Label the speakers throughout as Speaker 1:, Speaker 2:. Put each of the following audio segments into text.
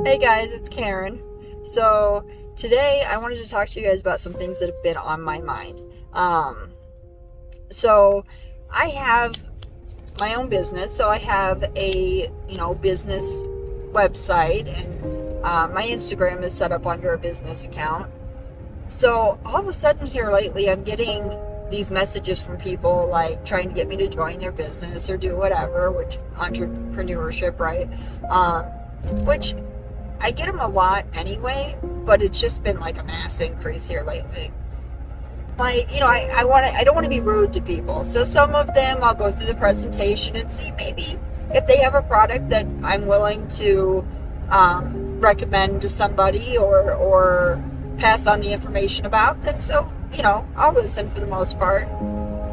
Speaker 1: Hey guys, it's Karen. So today I wanted to talk to you guys about some things that have been on my mind. So I have my own business. So I have a business website, and my Instagram is set up under a business account. So all of a sudden here lately, I'm getting these messages from people like trying to get me to join their business or do whatever, which entrepreneurship, right? Which I get them a lot anyway, but it's just been like a mass increase here lately. Like, I don't want to be rude to people. So some of them I'll go through the presentation and see maybe if they have a product that I'm willing to recommend to somebody or pass on the information about, then so, I'll listen for the most part.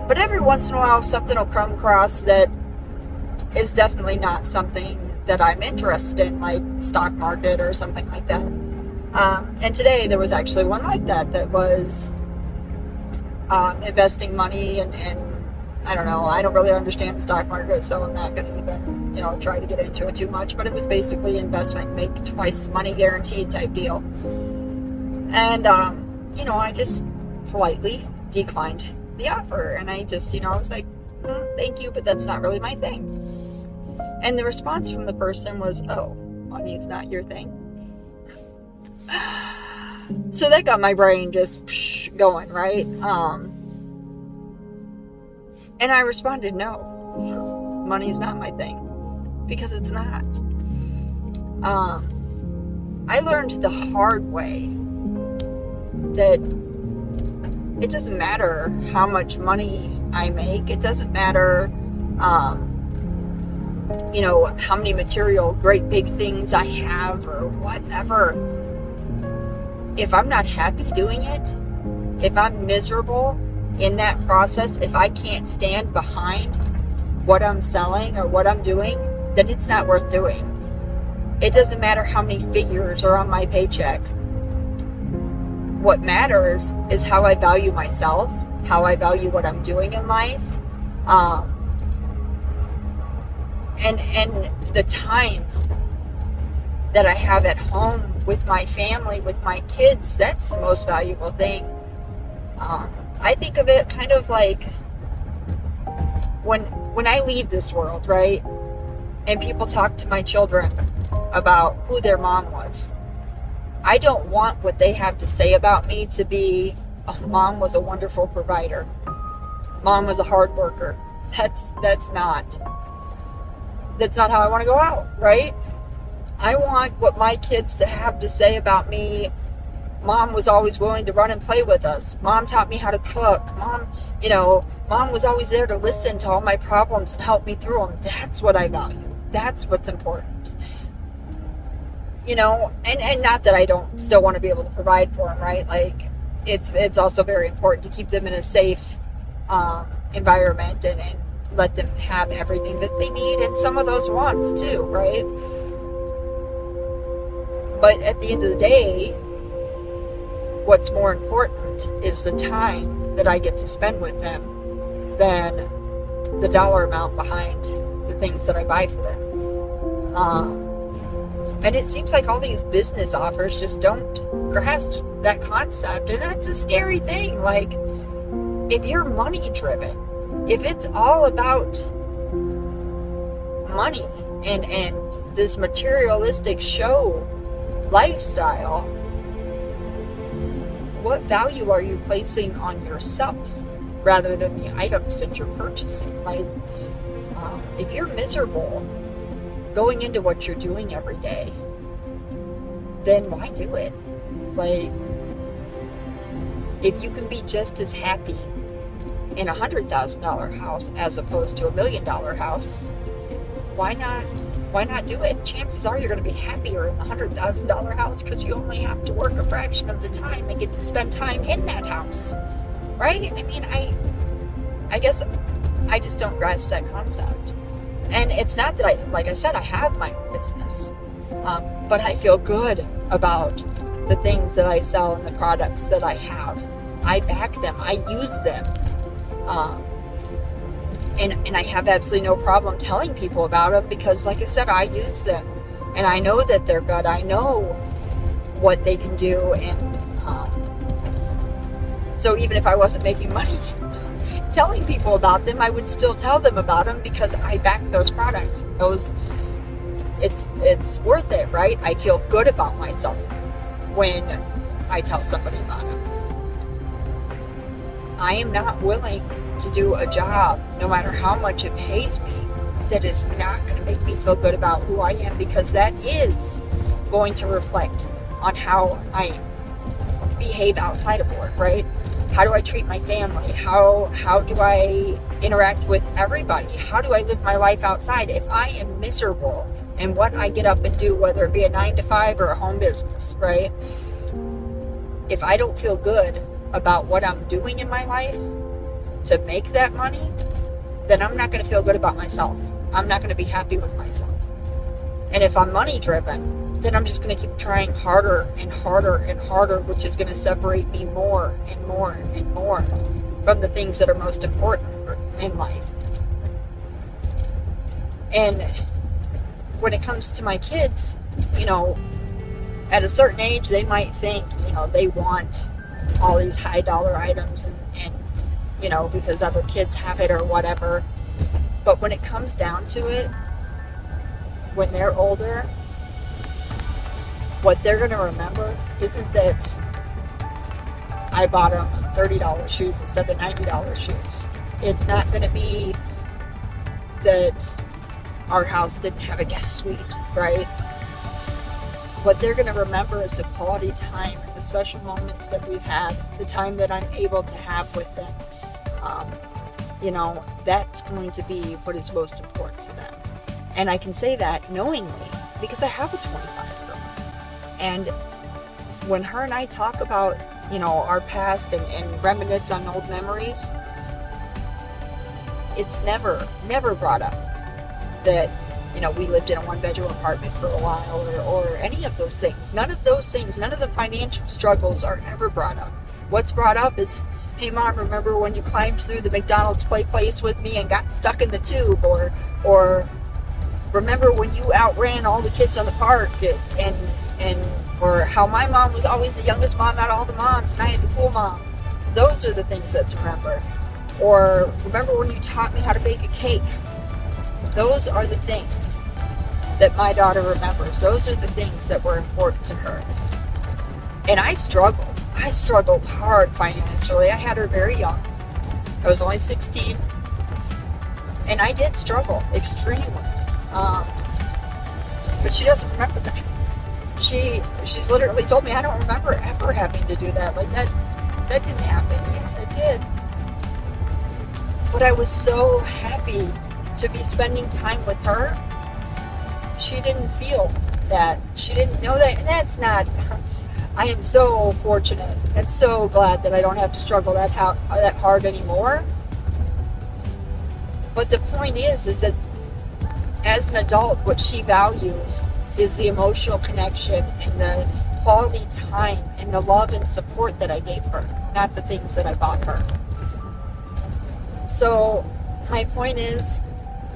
Speaker 1: But every once in a while something will come across that is definitely not something that I'm interested in, like stock market or something like that. And today there was actually one like that was investing money and I don't know, I don't really understand the stock market, so I'm not going to even, try to get into it too much, but it was basically investment, make twice money guaranteed type deal. And, I just politely declined the offer, and I just, I was like, thank you, but that's not really my thing. And the response from the person was, oh, money's not your thing. So that got my brain just going, right? And I responded, no, money's not my thing, because it's not. I learned the hard way that it doesn't matter how much money I make. It doesn't matter, how many material great big things I have or whatever. If I'm not happy doing it, if I'm miserable in that process, if I can't stand behind what I'm selling or what I'm doing, then it's not worth doing. It doesn't matter how many figures are on my paycheck. What matters is how I value myself, how I value what I'm doing in life, and the time that I have at home with my family, with my kids. That's the most valuable thing. I think of it kind of like when I leave this world, right? And people talk to my children about who their mom was. I don't want what they have to say about me to be, oh, mom was a wonderful provider. Mom was a hard worker. That's not how I want to go out, right? I want what my kids to have to say about me. Mom was always willing to run and play with us. Mom taught me how to cook. Mom was always there to listen to all my problems and help me through them. That's what I value. That's what's important. And not that I don't still want to be able to provide for them, right? Like, it's also very important to keep them in a safe environment and let them have everything that they need and some of those wants too, right? But at the end of the day, what's more important is the time that I get to spend with them than the dollar amount behind the things that I buy for them. And it seems like all these business offers just don't grasp that concept. And that's a scary thing. Like, if you're money driven, if it's all about money and this materialistic show lifestyle, what value are you placing on yourself rather than the items that you're purchasing? Like, if you're miserable going into what you're doing every day, then why do it? Like, if you can be just as happy in a $100,000 house as opposed to $1 million house, why not do it? Chances are you're going to be happier in the $100,000 house because you only have to work a fraction of the time and get to spend time in that house, right? I mean, I guess I just don't grasp that concept. And it's not that like I said, I have my own business, but I feel good about the things that I sell and the products that I have. I back them. I use them. And I have absolutely no problem telling people about them because, like I said, I use them. And I know that they're good. I know what they can do. And so even if I wasn't making money telling people about them, I would still tell them about them because I back those products. It's worth it, right? I feel good about myself when I tell somebody about them. I am not willing to do a job, no matter how much it pays me, that is not going to make me feel good about who I am, because that is going to reflect on how I behave outside of work, right? How do I treat my family? How do I interact with everybody? How do I live my life outside? If I am miserable in what I get up and do, whether it be a 9-to-5 or a home business, right? If I don't feel good about what I'm doing in my life to make that money, then I'm not going to feel good about myself. I'm not going to be happy with myself. And if I'm money driven, then I'm just going to keep trying harder and harder and harder, which is going to separate me more and more and more from the things that are most important in life. And when it comes to my kids, at a certain age, they might think, they want all these high dollar items and because other kids have it or whatever. But when it comes down to it, when they're older, what they're going to remember isn't that I bought them $30 shoes instead of $90 shoes. It's not going to be that our house didn't have a guest suite, right? What they're going to remember is the quality time and the special moments that we've had, the time that I'm able to have with them. That's going to be what is most important to them. And I can say that knowingly because I have a 25-year-old. And when her and I talk about, our past and reminisce on old memories, it's never brought up that, we lived in a one-bedroom apartment for a while or any of those things. None of those things, none of the financial struggles are ever brought up. What's brought up is, hey, Mom, remember when you climbed through the McDonald's play place with me and got stuck in the tube? Or remember when you outran all the kids on the park or how my mom was always the youngest mom out of all the moms and I had the cool mom. Those are the things that's remembered. Or remember when you taught me how to bake a cake? Those are the things that my daughter remembers. Those are the things that were important to her. And I struggled hard financially. I had her very young. I was only 16. And I did struggle extremely. But she doesn't remember that. She's literally told me, I don't remember ever having to do that. Like that didn't happen. Yeah, it did. But I was so happy to be spending time with her. She didn't feel that. She didn't know that. And that's not... I am so fortunate and so glad that I don't have to struggle that hard anymore. But the point is that as an adult, what she values is the emotional connection and the quality time and the love and support that I gave her, not the things that I bought her. So my point is,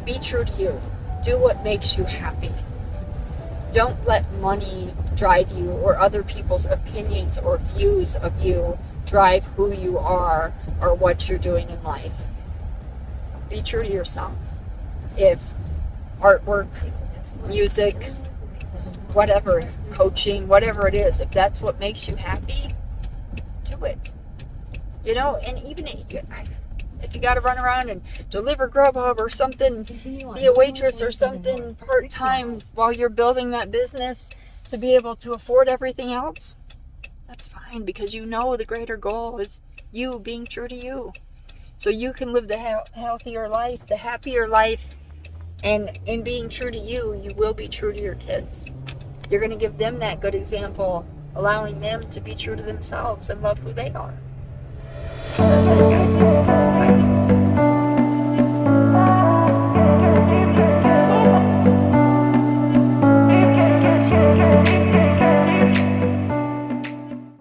Speaker 1: be true to you. Do what makes you happy. Don't let money drive you or other people's opinions or views of you drive who you are or what you're doing in life. Be true to yourself. If artwork, music, whatever, coaching, whatever it is, if that's what makes you happy, do it. And even if you got to run around and deliver Grubhub or something, be a waitress or something part-time while you're building that business to be able to afford everything else, that's fine, because the greater goal is you being true to you. So you can live the healthier life, the happier life, and in being true to you, you will be true to your kids. You're going to give them that good example, allowing them to be true to themselves and love who they are. So that's it, guys.